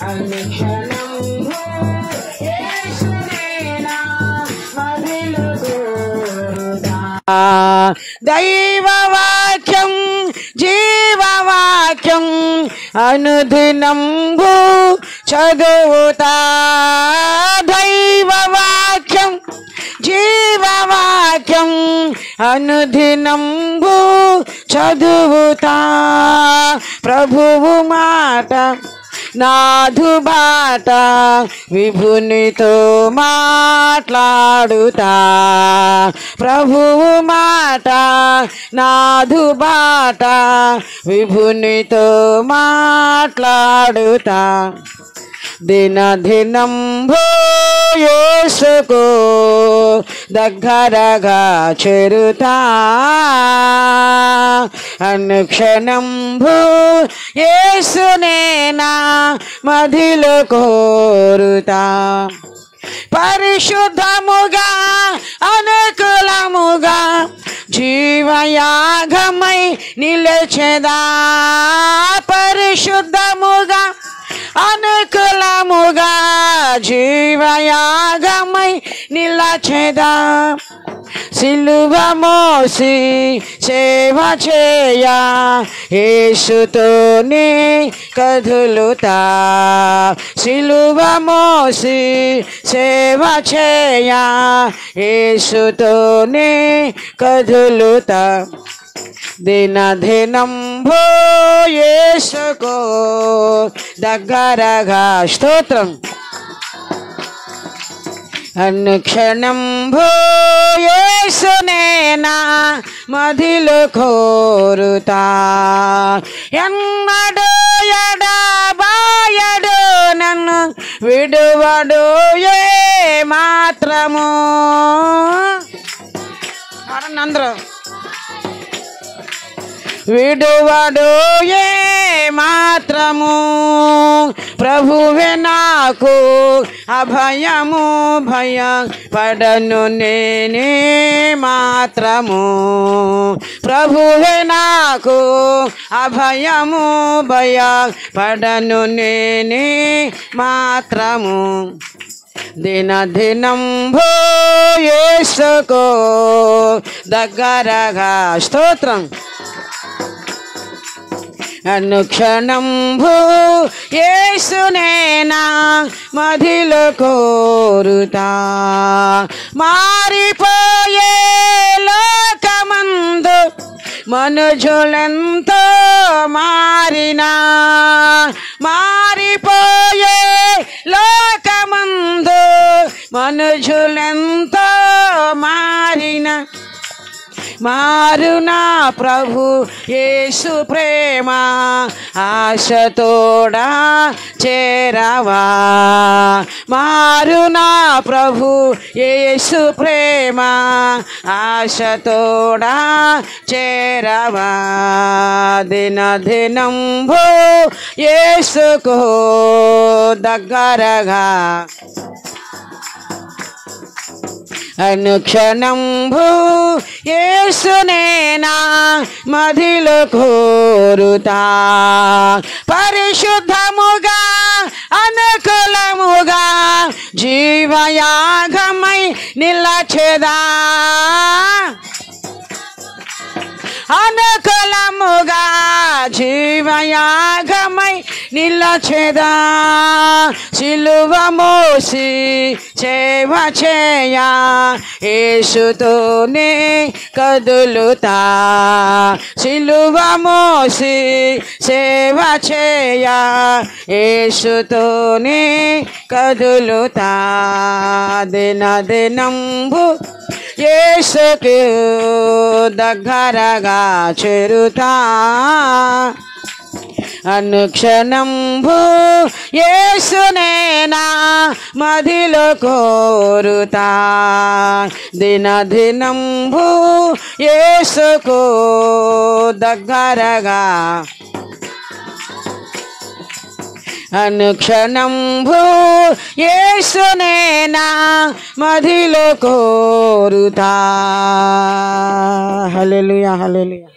అనుక్షణం యేసునేనా మదిలో కోరుతా. దైవవాక్యం జీవవాక్యం అనుదినంబు చదువుతా. దైవవాక్యం జీవవాక్యం అనుదినంబు చదువుతా. ప్రభువు మాట నాధు బాట విభునితో మాట్లాడుతా. ప్రభువు మాట నాధు బాట విభునితో మాట్లాడుతా. దినదినంబు యేసుకు దగ్గరగా చేరుతా. అనుక్షణంబు యేసునేనా మదిలో కోరుతా. పరిశుద్ధముగా అనుకూలముగా జీవయాగమై నిలచెదా. పరిశుద్ధముగా అనుకూలముగా జీవయాగమై నిలచెదా. సిలువ మోసి సేవ చేయా యేసుతోనే కదులుతా. సిలువ మోసి సేవ చేయా యేసుతోనే కదులుతా. దినదినంబు యేసుకు దగ్గరగా స్తోత్రం. అనుక్షణంబు యేసునేనా మదిలో కోరుతా. ఎన్నడూ ఎడబాయడు నన్ను విడువడు ఏ మాత్రము. అందరూ విడువడు ఏ మాత్రము. ప్రభువే నాకు అభయము భయపడను నేనే మాత్రము. ప్రభువే నాకు అభయము భయపడను నేనే మాత్రము. దినదినంబు యేసుకు దగ్గరగా స్తోత్రం. అనుక్షణంబు యేసునేనా మదిలో కోరుతా. మారిపోయే లోకమందు మనుజులెంతో మారినా. మారిపోయే లోకమందు మనుజులెంతో మారినా. మారునా ప్రభు యేసు ప్రేమ ఆశతోడా చేరవా. మారునా ప్రభు యేసు ప్రేమ ఆశతోడా చేరవా. దినదినంబు యేసుకు దగ్గరగా. అనుక్షణంబు యేసునేనా మదిలో కోరుతా. పరిశుద్ధముగా అనుకూలముగా జీవయాగమై నిలచెదా. అనుకూలముగా జీవయాగమై నిలచెదా. సిలువ మోసి సేవ చేయా యేసుతోనే కదులుతా. సిలువ మోసి సేవ చేయా యేసుతోనే కదులుతా. దినదినంబు యేసుకు దగ్గరగా చేరుతా. అనుక్షణంబు యేసునేనా మదిలో కోరుతా. దినదినంబు యేసుకు దగ్గరగా. అనుక్షణంబు యేసునేనా మదిలో కోరుతా. హల్లెలూయా హల్లెలూయా.